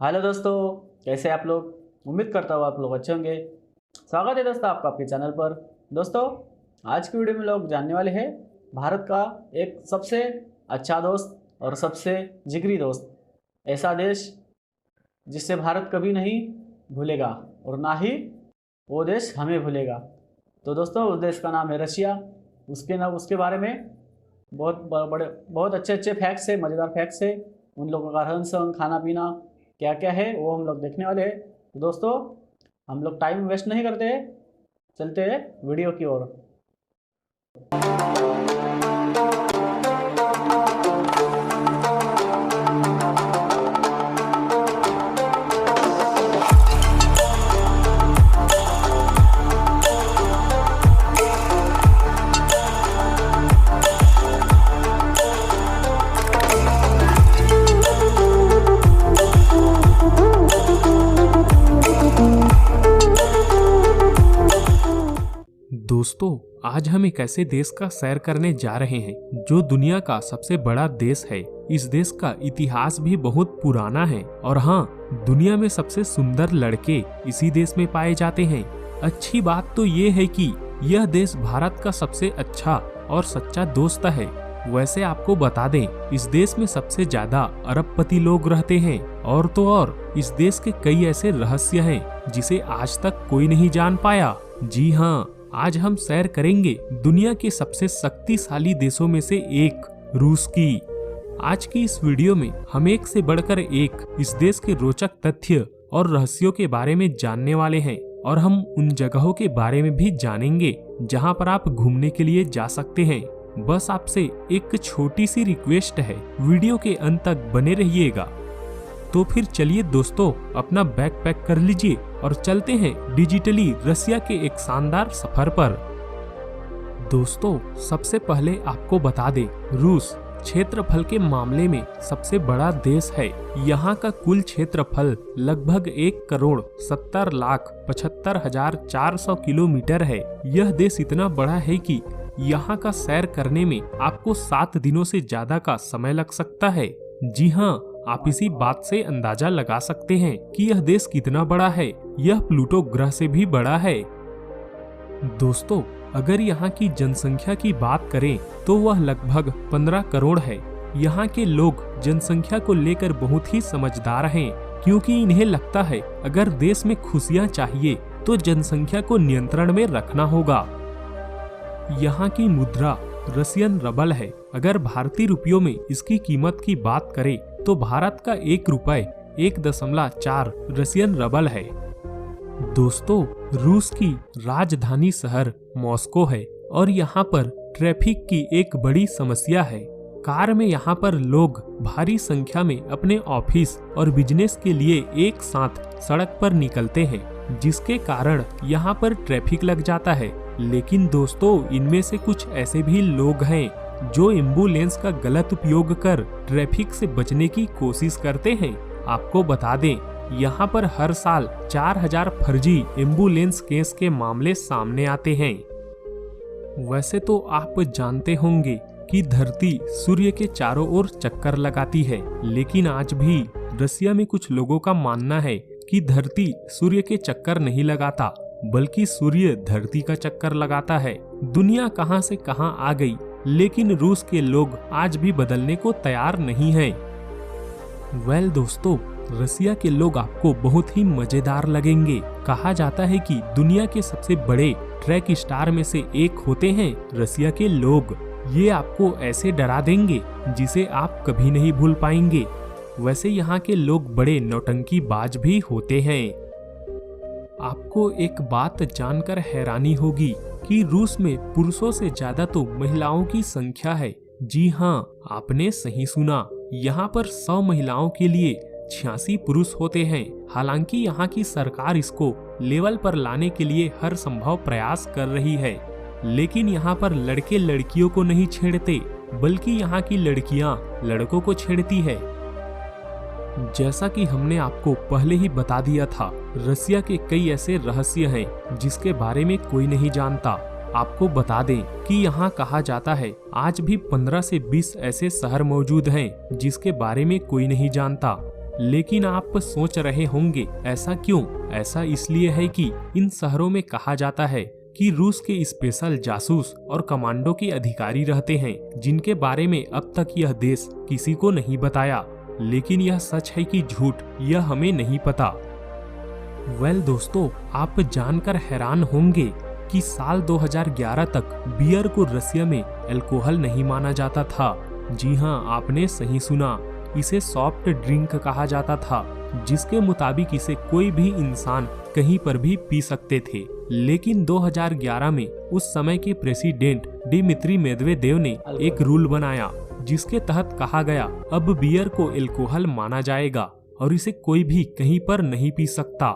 Hello दोस्तों, कैसे आप लोग। उम्मीद करता हूँ आप लोग अच्छे होंगे। स्वागत है दोस्तों आपका आपके चैनल पर। दोस्तों, आज की वीडियो में लोग जानने वाले हैं भारत का एक सबसे अच्छा दोस्त और सबसे जिगरी दोस्त, ऐसा देश जिससे भारत कभी नहीं भूलेगा और ना ही वो देश हमें भूलेगा। तो दोस्तों, उस देश का नाम है रशिया। उसके बारे में बहुत अच्छे अच्छे फैक्ट्स है, मज़ेदार फैक्ट्स है। उन लोगों का रहन सहन, खाना पीना क्या क्या है वो हम लोग देखने वाले हैं। तो दोस्तों, हम लोग टाइम वेस्ट नहीं करते हैं, चलते हैं वीडियो की ओर। दोस्तों, आज हम एक ऐसे देश का सैर करने जा रहे हैं जो दुनिया का सबसे बड़ा देश है। इस देश का इतिहास भी बहुत पुराना है और हाँ, दुनिया में सबसे सुंदर लड़के इसी देश में पाए जाते हैं। अच्छी बात तो ये है कि यह देश भारत का सबसे अच्छा और सच्चा दोस्त है। वैसे आपको बता दें, इस देश में सबसे ज्यादा अरबपति लोग रहते हैं और तो और इस देश के कई ऐसे रहस्य हैं जिसे आज तक कोई नहीं जान पाया। जी हाँ, आज हम सैर करेंगे दुनिया के सबसे शक्तिशाली देशों में से एक, रूस की। आज की इस वीडियो में हम एक से बढ़कर एक इस देश के रोचक तथ्य और रहस्यों के बारे में जानने वाले हैं और हम उन जगहों के बारे में भी जानेंगे जहां पर आप घूमने के लिए जा सकते हैं। बस आपसे एक छोटी सी रिक्वेस्ट है, वीडियो के अंत तक बने रहिएगा। तो फिर चलिए दोस्तों, अपना बैग पैक कर लीजिए और चलते हैं डिजिटली रसिया के एक शानदार सफर पर। दोस्तों, सबसे पहले आपको बता दें, रूस क्षेत्रफल के मामले में सबसे बड़ा देश है। यहाँ का कुल क्षेत्रफल लगभग 1,70,75,400 किलोमीटर है। यह देश इतना बड़ा है कि यहाँ का सैर करने में आपको 7 दिनों से ज्यादा का समय लग सकता है। जी हाँ, आप इसी बात से अंदाजा लगा सकते हैं कि यह देश कितना बड़ा है। यह प्लूटो ग्रह से भी बड़ा है। दोस्तों, अगर यहाँ की जनसंख्या की बात करें तो वह लगभग 15 करोड़ है। यहाँ के लोग जनसंख्या को लेकर बहुत ही समझदार हैं, क्योंकि इन्हें लगता है अगर देश में खुशियाँ चाहिए तो जनसंख्या को नियंत्रण में रखना होगा। यहाँ की मुद्रा रशियन रबल है। अगर भारतीय रुपयों में इसकी कीमत की बात करें तो भारत का 1 रुपए 1.4 रशियन रबल है। दोस्तों, रूस की राजधानी शहर मॉस्को है और यहाँ पर ट्रैफिक की एक बड़ी समस्या है। कार में यहाँ पर लोग भारी संख्या में अपने ऑफिस और बिजनेस के लिए एक साथ सड़क पर निकलते हैं, जिसके कारण यहाँ पर ट्रैफिक लग जाता है। लेकिन दोस्तों, इनमें से कुछ ऐसे भी लोग हैं जो एम्बुलेंस का गलत उपयोग कर ट्रैफिक से बचने की कोशिश करते हैं। आपको बता दें, यहाँ पर हर साल 4000 फर्जी एम्बुलेंस केस के मामले सामने आते हैं। वैसे तो आप जानते होंगे कि धरती सूर्य के चारों ओर चक्कर लगाती है, लेकिन आज भी रसिया में कुछ लोगों का मानना है कि धरती सूर्य के चक्कर नहीं लगाता, बल्कि सूर्य धरती का चक्कर लगाता है। दुनिया कहां से कहां आ गई, लेकिन रूस के लोग आज भी बदलने को तैयार नहीं हैं। वेल दोस्तों, रसिया के लोग आपको बहुत ही मजेदार लगेंगे। कहा जाता है कि दुनिया के सबसे बड़े ट्रैक स्टार में से एक होते हैं रसिया के लोग। ये आपको ऐसे डरा देंगे जिसे आप कभी नहीं भूल पाएंगे। वैसे यहाँ के लोग बड़े नौटंकीबाज भी होते हैं। आपको एक बात जानकर हैरानी होगी कि रूस में पुरुषों से ज्यादा तो महिलाओं की संख्या है। जी हाँ, आपने सही सुना। यहाँ पर 100 महिलाओं के लिए 86 पुरुष होते हैं। हालांकि यहाँ की सरकार इसको लेवल पर लाने के लिए हर संभव प्रयास कर रही है, लेकिन यहाँ पर लड़के लड़कियों को नहीं छेड़ते, बल्कि यहाँ की लड़कियाँ लड़कों को छेड़ती है। जैसा कि हमने आपको पहले ही बता दिया था, रसिया के कई ऐसे रहस्य हैं जिसके बारे में कोई नहीं जानता। आपको बता दें कि यहाँ कहा जाता है आज भी 15 से 20 ऐसे शहर मौजूद हैं जिसके बारे में कोई नहीं जानता। लेकिन आप सोच रहे होंगे ऐसा क्यों? ऐसा इसलिए है कि इन शहरों में कहा जाता है कि रूस के स्पेशल जासूस और कमांडो के अधिकारी रहते हैं, जिनके बारे में अब तक यह देश किसी को नहीं बताया। लेकिन यह सच है कि झूठ, यह हमें नहीं पता। दोस्तों, आप जानकर हैरान होंगे कि साल 2011 तक बियर को रसिया में अल्कोहल नहीं माना जाता था। जी हाँ, आपने सही सुना, इसे सॉफ्ट ड्रिंक कहा जाता था, जिसके मुताबिक इसे कोई भी इंसान कहीं पर भी पी सकते थे। लेकिन 2011 में उस समय के प्रेसिडेंट डिमित्री मेदवेदेव ने एक रूल बनाया, जिसके तहत कहा गया अब बियर को अल्कोहल माना जाएगा और इसे कोई भी कहीं पर नहीं पी सकता।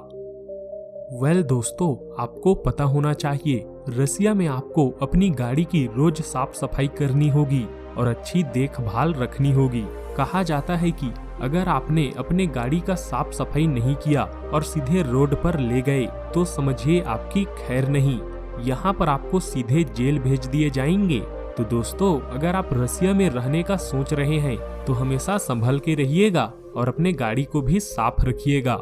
दोस्तों, आपको पता होना चाहिए, रसिया में आपको अपनी गाड़ी की रोज साफ सफाई करनी होगी और अच्छी देखभाल रखनी होगी। कहा जाता है कि अगर आपने अपने गाड़ी का साफ सफाई नहीं किया और सीधे रोड पर ले गए तो समझिए आपकी खैर नहीं, यहाँ पर आपको सीधे जेल भेज दिए जाएंगे। तो दोस्तों, अगर आप रसिया में रहने का सोच रहे हैं तो हमेशा संभल के रहिएगा और अपने गाड़ी को भी साफ रखिएगा।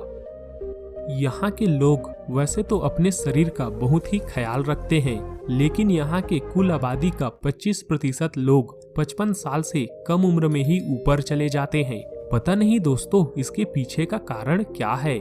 यहाँ के लोग वैसे तो अपने शरीर का बहुत ही ख्याल रखते हैं, लेकिन यहाँ के कुल आबादी का 25% लोग 55 साल से कम उम्र में ही ऊपर चले जाते हैं। पता नहीं दोस्तों, इसके पीछे का कारण क्या है?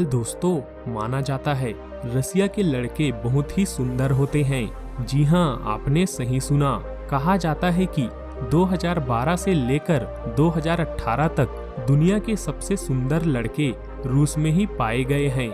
दोस्तों, माना जाता है रसिया के लड़के बहुत ही सुंदर होते हैं। जी हाँ, आपने सही सुना। कहा जाता है कि 2012 से लेकर 2018 तक दुनिया के सबसे सुंदर लड़के रूस में ही पाए गए हैं।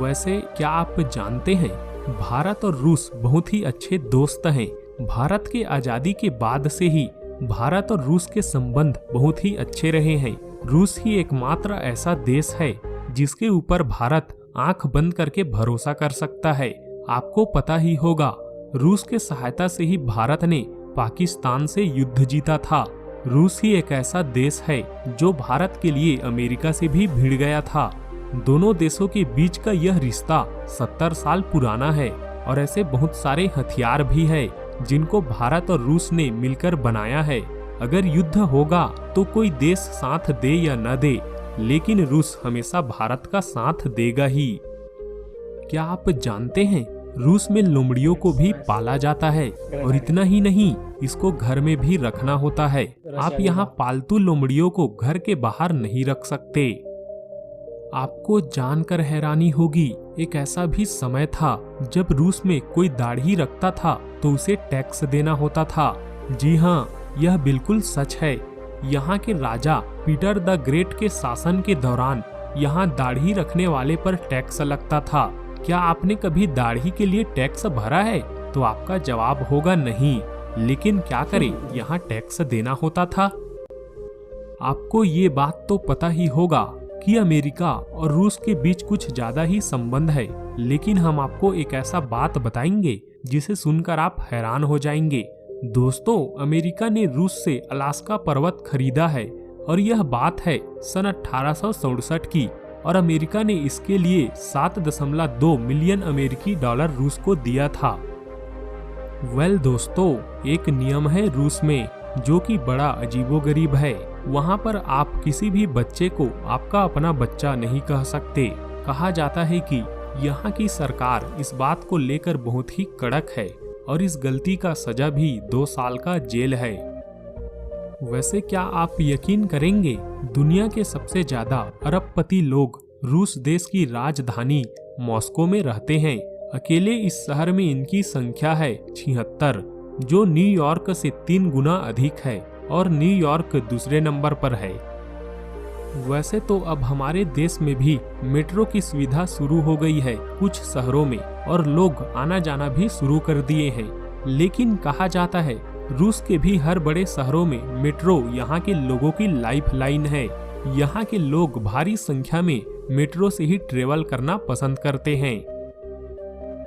वैसे क्या आप जानते हैं, भारत और रूस बहुत ही अच्छे दोस्त हैं। भारत के आजादी के बाद से ही भारत और रूस के संबंध बहुत ही अच्छे रहे हैं। रूस ही एकमात्र ऐसा देश है जिसके ऊपर भारत आंख बंद करके भरोसा कर सकता है। आपको पता ही होगा, रूस के सहायता से ही भारत ने पाकिस्तान से युद्ध जीता था। रूस ही एक ऐसा देश है जो भारत के लिए अमेरिका से भी भिड़ गया था। दोनों देशों के बीच का यह रिश्ता 70 साल पुराना है और ऐसे बहुत सारे हथियार भी है जिनको भारत और रूस ने मिलकर बनाया है। अगर युद्ध होगा तो कोई देश साथ दे या न दे, लेकिन रूस हमेशा भारत का साथ देगा ही। क्या आप जानते हैं, रूस में लोमड़ियों को भी पाला जाता है और इतना ही नहीं, इसको घर में भी रखना होता है। आप यहाँ पालतू लोमड़ियों को घर के बाहर नहीं रख सकते। आपको जानकर हैरानी होगी, एक ऐसा भी समय था जब रूस में कोई दाढ़ी रखता था तो उसे टैक्स देना होता था। जी हाँ, यह बिल्कुल सच है। यहाँ के राजा पीटर द ग्रेट के शासन के दौरान यहाँ दाढ़ी रखने वाले पर टैक्स लगता था। क्या आपने कभी दाढ़ी के लिए टैक्स भरा है? तो आपका जवाब होगा नहीं। लेकिन क्या करें, यहाँ टैक्स देना होता था। आपको ये बात तो पता ही होगा कि अमेरिका और रूस के बीच कुछ ज्यादा ही संबंध है, लेकिन हम आपको एक ऐसा बात बताएंगे जिसे सुनकर आप हैरान हो जाएंगे। दोस्तों, अमेरिका ने रूस से अलास्का पर्वत खरीदा है और यह बात है सन 1867 की, और अमेरिका ने इसके लिए 7.2 मिलियन अमेरिकी डॉलर रूस को दिया था। दोस्तों, एक नियम है रूस में जो कि बड़ा अजीबोगरीब है। वहाँ पर आप किसी भी बच्चे को आपका अपना बच्चा नहीं कह सकते। कहा जाता है कि यहाँ की सरकार इस बात को लेकर बहुत ही कड़क है और इस गलती का सजा भी 2 साल का जेल है। वैसे क्या आप यकीन करेंगे, दुनिया के सबसे ज्यादा अरबपति लोग रूस देश की राजधानी मॉस्को में रहते हैं। अकेले इस शहर में इनकी संख्या है 76, जो न्यूयॉर्क से 3 गुना अधिक है और न्यूयॉर्क दूसरे नंबर पर है। वैसे तो अब हमारे देश में भी मेट्रो की सुविधा शुरू हो गई है कुछ शहरों में, और लोग आना जाना भी शुरू कर दिए हैं। लेकिन कहा जाता है रूस के भी हर बड़े शहरों में मेट्रो यहाँ के लोगों की लाइफलाइन है। यहाँ के लोग भारी संख्या में मेट्रो से ही ट्रेवल करना पसंद करते हैं।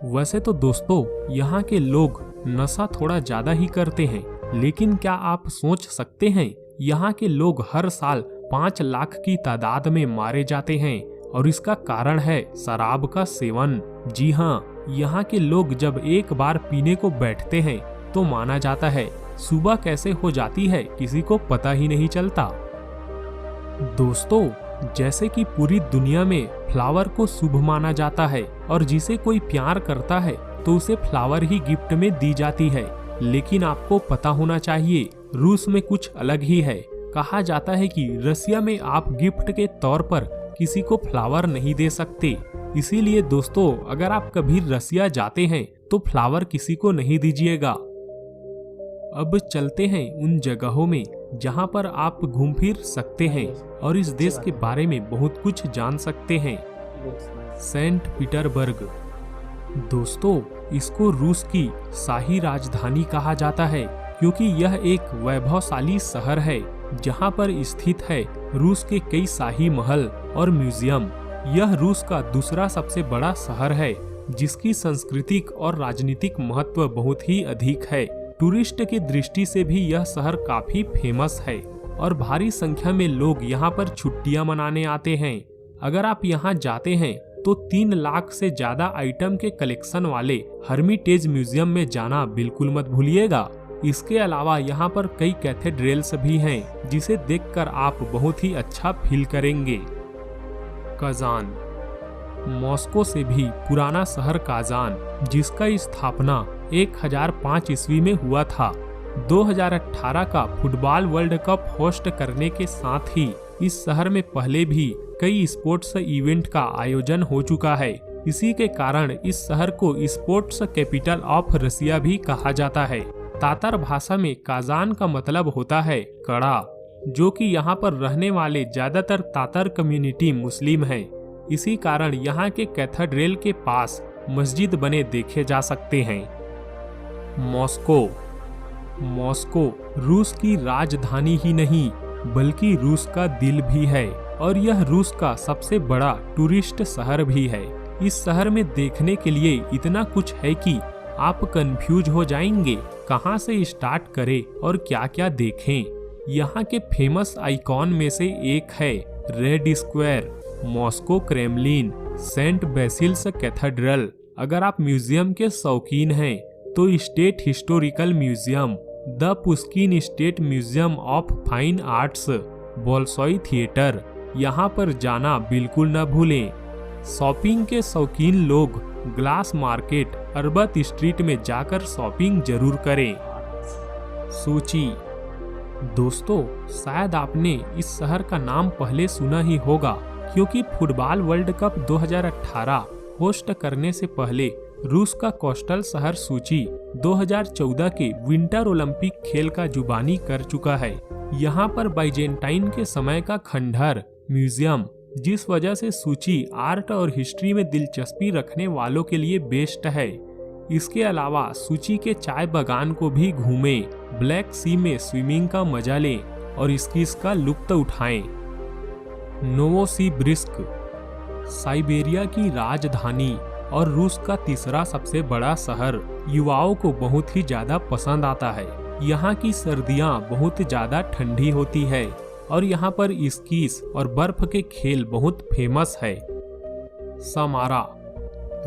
वैसे तो दोस्तों, यहाँ के लोग नशा थोड़ा ज्यादा ही करते हैं, लेकिन क्या आप सोच सकते हैं यहाँ के लोग हर साल 5 लाख की तादाद में मारे जाते हैं, और इसका कारण है शराब का सेवन। जी हाँ, यहाँ के लोग जब एक बार पीने को बैठते हैं तो माना जाता है सुबह कैसे हो जाती है किसी को पता ही नहीं चलता। दोस्तों, जैसे कि पूरी दुनिया में फ्लावर को शुभ माना जाता है और जिसे कोई प्यार करता है तो उसे फ्लावर ही गिफ्ट में दी जाती है, लेकिन आपको पता होना चाहिए रूस में कुछ अलग ही है। कहा जाता है कि रसिया में आप गिफ्ट के तौर पर किसी को फ्लावर नहीं दे सकते। इसीलिए दोस्तों, अगर आप कभी रसिया जाते हैं तो फ्लावर किसी को नहीं दीजिएगा। अब चलते हैं उन जगहों में जहां पर आप घूम फिर सकते हैं और इस देश के बारे में बहुत कुछ जान सकते हैं। Saint Petersburg. दोस्तों, इसको रूस की शाही राजधानी कहा जाता है क्योंकि यह एक वैभवशाली शहर है जहां पर स्थित है रूस के कई शाही महल और म्यूजियम। यह रूस का दूसरा सबसे बड़ा शहर है जिसकी सांस्कृतिक और राजनीतिक महत्व बहुत ही अधिक है। टूरिस्ट की दृष्टि से भी यह शहर काफी फेमस है और भारी संख्या में लोग यहाँ पर छुट्टियां मनाने आते हैं। अगर आप यहाँ जाते हैं तो 3 लाख से ज्यादा आइटम के कलेक्शन वाले हर्मिटेज म्यूजियम में जाना बिल्कुल मत भूलिएगा। इसके अलावा यहाँ पर कई कैथेड्रल्स भी हैं जिसे देखकर आप बहुत ही अच्छा फील करेंगे। कजान। मॉस्को से भी पुराना शहर काजान, जिसका स्थापना 1005 ईस्वी में हुआ था, 2018 का फुटबॉल वर्ल्ड कप होस्ट करने के साथ ही इस शहर में पहले भी कई स्पोर्ट्स इवेंट का आयोजन हो चुका है। इसी के कारण इस शहर को स्पोर्ट्स कैपिटल ऑफ रसिया भी कहा जाता है। तातर भाषा में काजान का मतलब होता है कड़ा, जो कि यहाँ पर रहने वाले ज्यादातर तातर कम्युनिटी मुस्लिम हैं। इसी कारण यहाँ के कैथेड्रल के पास मस्जिद बने देखे जा सकते हैं। मॉस्को। मॉस्को रूस की राजधानी ही नहीं बल्कि रूस का दिल भी है और यह रूस का सबसे बड़ा टूरिस्ट शहर भी है। इस शहर में देखने के लिए इतना कुछ है कि आप कंफ्यूज हो जाएंगे कहां से स्टार्ट करें और क्या क्या देखें। यहाँ के फेमस आइकॉन में से एक है Red Square, Moscow Kremlin, Saint Basil's Cathedral. अगर आप म्यूजियम के शौकीन हैं तो State Historical Museum, the Pushkin State Museum of Fine Arts, Bolshoi Theatre, यहाँ पर जाना बिल्कुल न भूलें। शॉपिंग के शौकीन लोग ग्लास मार्केट, अरबत स्ट्रीट में जाकर शॉपिंग जरूर करें। सोची। दोस्तों, शायद आपने इस शहर का नाम पहले सुना ही होगा क्योंकि फुटबॉल वर्ल्ड कप 2018 होस्ट करने से पहले रूस का कोस्टल शहर सूची 2014 के विंटर ओलंपिक खेल का जुबानी कर चुका है। यहाँ पर बाइजेंटाइन के समय का खंडहर, म्यूजियम, जिस वजह से सूची आर्ट और हिस्ट्री में दिलचस्पी रखने वालों के लिए बेस्ट है। इसके अलावा सूची के चाय बागान को भी घूमें, ब्लैक सी में स्विमिंग का मजा लें और स्कीज का लुत्फ उठाएं। नोवोसिबिर्स्क। साइबेरिया की राजधानी और रूस का तीसरा सबसे बड़ा शहर युवाओं को बहुत ही ज्यादा पसंद आता है। यहाँ की सर्दियाँ बहुत ज्यादा ठंडी होती है और यहाँ पर स्कीज और बर्फ के खेल बहुत फेमस है। समारा।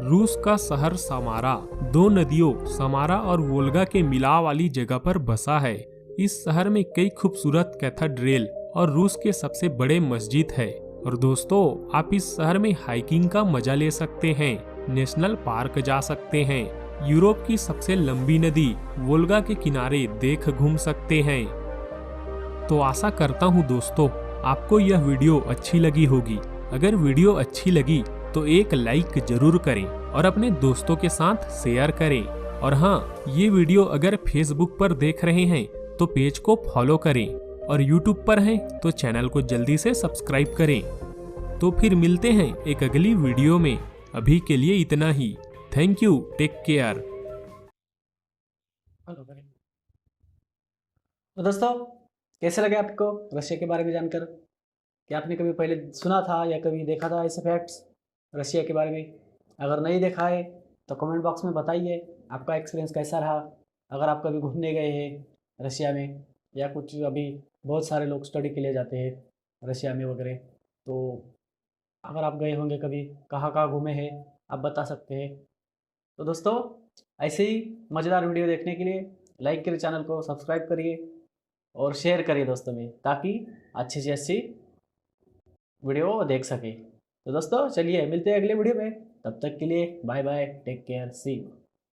रूस का शहर समारा 2 नदियों समारा और वोल्गा के मिलाव वाली जगह पर बसा है। इस शहर में कई खूबसूरत कैथेड्रल और रूस के सबसे बड़े मस्जिद है। और दोस्तों, आप इस शहर में हाइकिंग का मजा ले सकते हैं, नेशनल पार्क जा सकते हैं, यूरोप की सबसे लंबी नदी वोल्गा के किनारे देख घूम सकते हैं। तो आशा करता हूँ दोस्तों आपको यह वीडियो अच्छी लगी होगी। अगर वीडियो अच्छी लगी तो एक लाइक जरूर करें और अपने दोस्तों के साथ शेयर करें। और हाँ, ये वीडियो अगर फेसबुक पर देख रहे हैं तो पेज को फॉलो करें और यूट्यूब पर हैं तो चैनल को जल्दी से सब्सक्राइब करें। तो फिर मिलते हैं एक अगली वीडियो में। अभी के लिए इतना ही। Thank you, take care. तो दोस्तों, कैसे लगे आपको रशिया के बारे में जानकर? क्या आपने कभी पहले सुना था या कभी देखा था ऐसे फैक्ट्स रशिया के बारे में? अगर नहीं देखा है तो कमेंट बॉक्स में बताइए आपका एक्सपीरियंस कैसा रहा। अगर आप कभी घूमने गए हैं रशिया में या कुछ, अभी बहुत सारे लोग स्टडी के लिए जाते हैं रशिया में वगैरह, तो अगर आप गए होंगे कभी, कहाँ कहाँ घूमे हैं आप बता सकते हैं। तो दोस्तों, ऐसे ही मज़ेदार वीडियो देखने के लिए लाइक करिए, चैनल को सब्सक्राइब करिए और शेयर करिए दोस्तों में, ताकि अच्छी से अच्छी वीडियो देख सके। तो दोस्तों चलिए मिलते हैं अगले वीडियो में, तब तक के लिए bye bye, take care, see you.